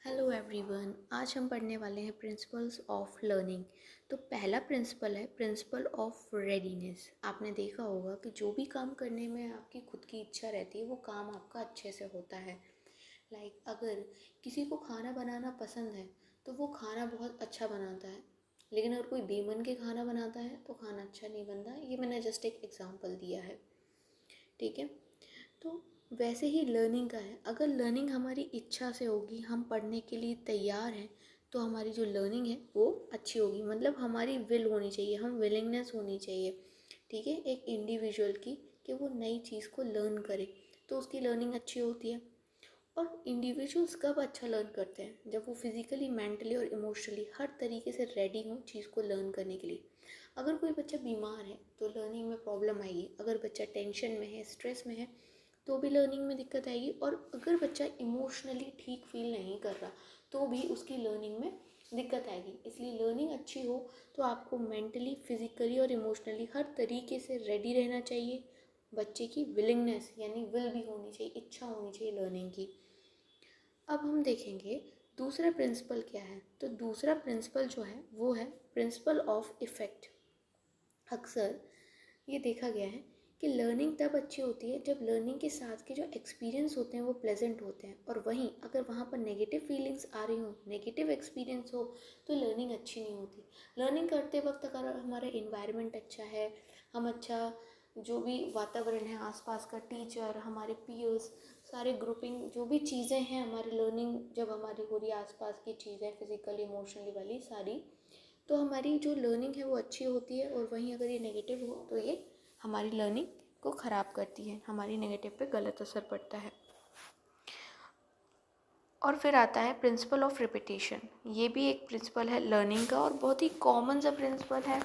Hello everyone. आज हम पढ़ने वाले हैं प्रिंसिपल्स ऑफ लर्निंग। तो पहला प्रिंसिपल है प्रिंसिपल ऑफ रेडीनेस। आपने देखा होगा कि जो भी काम करने में आपकी खुद की इच्छा रहती है वो काम आपका अच्छे से होता है। अगर किसी को खाना बनाना पसंद है तो वो खाना बहुत अच्छा बनाता है, लेकिन अगर कोई बेमन के खाना बनाता है तो खाना अच्छा नहीं बनता। ये मैंने जस्ट एक एग्जांपल दिया है, ठीक है। तो वैसे ही लर्निंग का है, अगर लर्निंग हमारी इच्छा से होगी, हम पढ़ने के लिए तैयार हैं, तो हमारी जो लर्निंग है वो अच्छी होगी। मतलब हमारी विल होनी चाहिए, हम विलिंगनेस होनी चाहिए, ठीक है, एक इंडिविजुअल की, कि वो नई चीज़ को लर्न करे, तो उसकी लर्निंग अच्छी होती है। और इंडिविजुअल्स कब अच्छा लर्न करते हैं? जब वो फिज़िकली, मेंटली और इमोशनली हर तरीके से रेडी हों चीज़ को लर्न करने के लिए। अगर कोई बच्चा बीमार है तो लर्निंग में प्रॉब्लम आएगी। अगर बच्चा टेंशन में है, स्ट्रेस में है, तो भी लर्निंग में दिक्कत आएगी। और अगर बच्चा इमोशनली ठीक फील नहीं कर रहा तो भी उसकी लर्निंग में दिक्कत आएगी। इसलिए लर्निंग अच्छी हो तो आपको मेंटली, फिज़िकली और इमोशनली हर तरीके से रेडी रहना चाहिए। बच्चे की विलिंगनेस यानी विल भी होनी चाहिए, इच्छा होनी चाहिए लर्निंग की। अब हम देखेंगे दूसरा प्रिंसिपल क्या है। तो दूसरा प्रिंसिपल जो है वो है प्रिंसिपल ऑफ इफ़ेक्ट। अक्सर ये देखा गया है कि लर्निंग तब अच्छी होती है जब लर्निंग के साथ के जो एक्सपीरियंस होते हैं वो प्लेजेंट होते हैं। और वहीं अगर वहाँ पर नेगेटिव फीलिंग्स आ रही हो, नेगेटिव एक्सपीरियंस हो, तो लर्निंग अच्छी नहीं होती। लर्निंग करते वक्त अगर हमारा इन्वायरमेंट अच्छा है, हम अच्छा जो भी वातावरण है आसपास का, टीचर, हमारे पीयर्स, सारे ग्रुपिंग, जो भी चीज़ें हैं, हमारी लर्निंग जब हमारी हो रही है, आसपास की चीज़ें फिज़िकली, इमोशनली वाली सारी, तो हमारी जो लर्निंग है वो अच्छी होती है। और वहीं अगर ये नेगेटिव हो तो ये हमारी लर्निंग को ख़राब करती है, हमारी नेगेटिव पे गलत असर पड़ता है। और फिर आता है प्रिंसिपल ऑफ रिपीटेशन। ये भी एक प्रिंसिपल है लर्निंग का और बहुत ही कॉमन सा प्रिंसिपल है।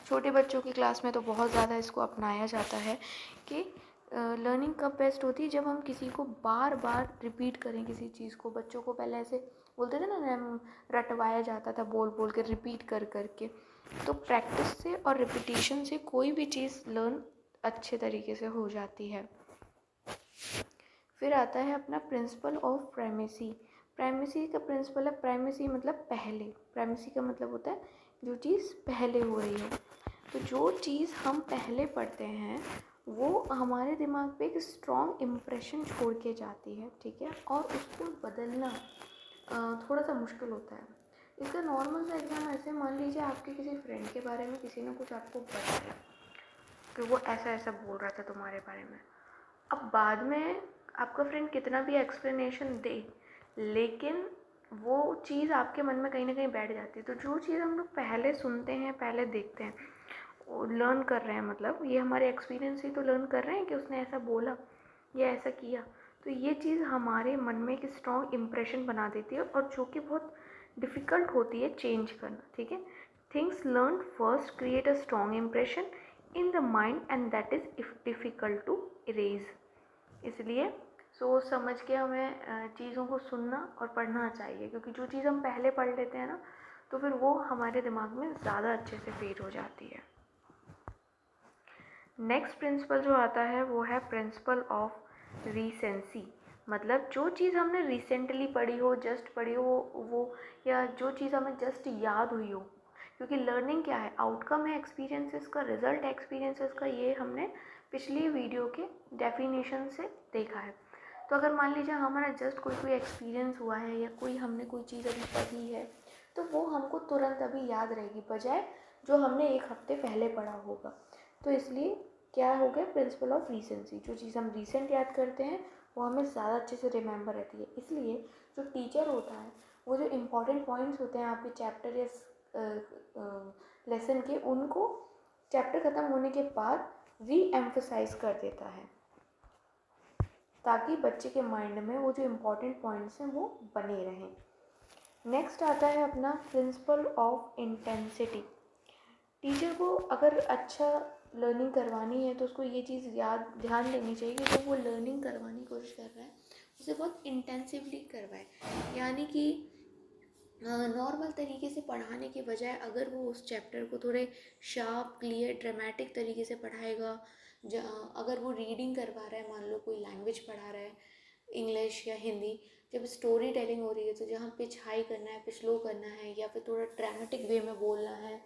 छोटे बच्चों की क्लास में तो बहुत ज़्यादा इसको अपनाया जाता है कि लर्निंग कब बेस्ट होती है, जब हम किसी को बार बार रिपीट करें किसी चीज़ को। बच्चों को पहले ऐसे बोलते थे ना, रटवाया जाता था बोल बोल के, रिपीट कर कर के। तो प्रैक्टिस से और रिपीटेशन से कोई भी चीज़ लर्न अच्छे तरीके से हो जाती है। फिर आता है अपना प्रिंसिपल ऑफ प्राइमेसी। प्राइमेसी का प्रिंसिपल है, प्राइमेसी मतलब पहले। प्राइमेसी का मतलब होता है जो चीज़ पहले हो रही है। तो जो चीज़ हम पहले पढ़ते हैं वो हमारे दिमाग पे एक स्ट्रॉन्ग इम्प्रेशन छोड़ के जाती है, ठीक है। और उसको बदलना थोड़ा सा मुश्किल होता है। इसका नॉर्मल सा एग्जाम ऐसे मान लीजिए, आपके किसी फ्रेंड के बारे में किसी ने कुछ आपको बताया कि वो ऐसा ऐसा बोल रहा था तुम्हारे बारे में। अब बाद में आपका फ्रेंड कितना भी एक्सप्लेनेशन दे, लेकिन वो चीज़ आपके मन में कहीं ना कहीं बैठ जाती है। तो जो चीज़ हम लोग पहले सुनते हैं, पहले देखते हैं, लर्न कर रहे हैं, मतलब ये हमारे एक्सपीरियंस से तो लर्न कर रहे हैं कि उसने ऐसा बोला या ऐसा किया, तो ये चीज़ हमारे मन में एक स्ट्रॉन्ग इम्प्रेशन बना देती है, और जो कि बहुत डिफ़िकल्ट होती है चेंज करना, ठीक है। Things learn first create a strong impression in the mind and that is difficult to erase. इसलिए सोच समझ के हमें चीज़ों को सुनना और पढ़ना चाहिए, क्योंकि जो चीज़ हम पहले पढ़ लेते हैं ना, तो फिर वो हमारे दिमाग में ज़्यादा अच्छे से फेड हो जाती है। नेक्स्ट प्रिंसिपल जो आता है वो है प्रिंसिपल ऑफ रीसेंसी। मतलब जो चीज़ हमने रिसेंटली पढ़ी हो, जस्ट पढ़ी हो वो, या जो चीज़ हमें जस्ट याद हुई हो। क्योंकि लर्निंग क्या है, आउटकम है एक्सपीरियंसेस का, रिजल्ट है एक्सपीरियंसेस का। ये हमने पिछली वीडियो के डेफिनेशन से देखा है। तो अगर मान लीजिए हमारा जस्ट कोई एक्सपीरियंस हुआ है, या कोई हमने चीज़ अभी पढ़ी है, तो वो हमको तुरंत अभी याद रहेगी, बजाय जो हमने एक हफ्ते पहले पढ़ा होगा। तो इसलिए क्या हो गया, प्रिंसिपल ऑफ रीसेंसी। जो चीज़ हम रीसेंट याद करते हैं वो हमें ज़्यादा अच्छे से रिमेंबर रहती है। इसलिए जो टीचर होता है वो जो इम्पॉर्टेंट पॉइंट्स होते हैं आपके चैप्टर या लेसन के, उनको चैप्टर ख़त्म होने के बाद री एम्फसाइज कर देता है, ताकि बच्चे के माइंड में वो जो इम्पॉर्टेंट पॉइंट्स हैं वो बने रहें। नेक्स्ट आता है अपना प्रिंसिपल ऑफ इंटेंसिटी। टीचर को अगर अच्छा लर्निंग करवानी है तो उसको ये चीज़ ध्यान देनी चाहिए कि जब वो लर्निंग करवाने की कोशिश कर रहा है उसे बहुत इंटेंसिवली करवाए। यानी कि नॉर्मल तरीके से पढ़ाने के बजाय अगर वो उस चैप्टर को थोड़े शार्प, क्लियर, ड्रामेटिक तरीके से पढ़ाएगा। अगर वो रीडिंग करवा रहा है, मान लो कोई लैंग्वेज पढ़ा रहा है, इंग्लिश या हिंदी, जब स्टोरी टेलिंग हो रही है तो जहाँ पिच हाई करना है, पिच लो करना है, या फिर थोड़ा ड्रामेटिक वे में बोलना है,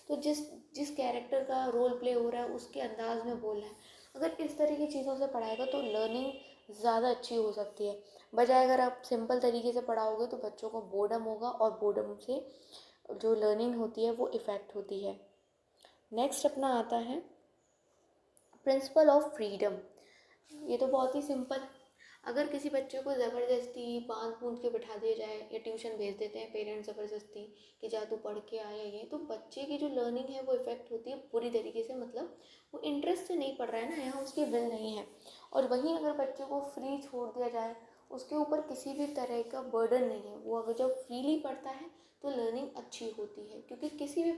तो जिस जिस कैरेक्टर का रोल प्ले हो रहा है उसके अंदाज में बोलना है। अगर इस तरह की चीज़ों से पढ़ाएगा तो लर्निंग ज़्यादा अच्छी हो सकती है। बजाय अगर आप सिंपल तरीके से पढ़ाओगे तो बच्चों को बोर्डम होगा, और बोर्डम से जो लर्निंग होती है वो इफ़ेक्ट होती है। नेक्स्ट अपना आता है प्रिंसिपल ऑफ फ्रीडम। ये तो बहुत ही सिंपल। अगर किसी बच्चे को ज़बरदस्ती बांध बूंद के बिठा दिया जाए, या ट्यूशन भेज देते हैं पेरेंट्स ज़बरदस्ती कि जा तू पढ़ के आया, ये तो बच्चे की जो लर्निंग है वो इफ़ेक्ट होती है पूरी तरीके से। मतलब वो इंटरेस्ट से नहीं पढ़ रहा है ना, यहाँ उसकी विल नहीं है। और वहीं अगर बच्चे को फ्री छोड़ दिया जाए, उसके ऊपर किसी भी तरह का बर्डन नहीं है, वो अगर जब फ्रीली पढ़ता है तो लर्निंग अच्छी होती है। क्योंकि किसी भी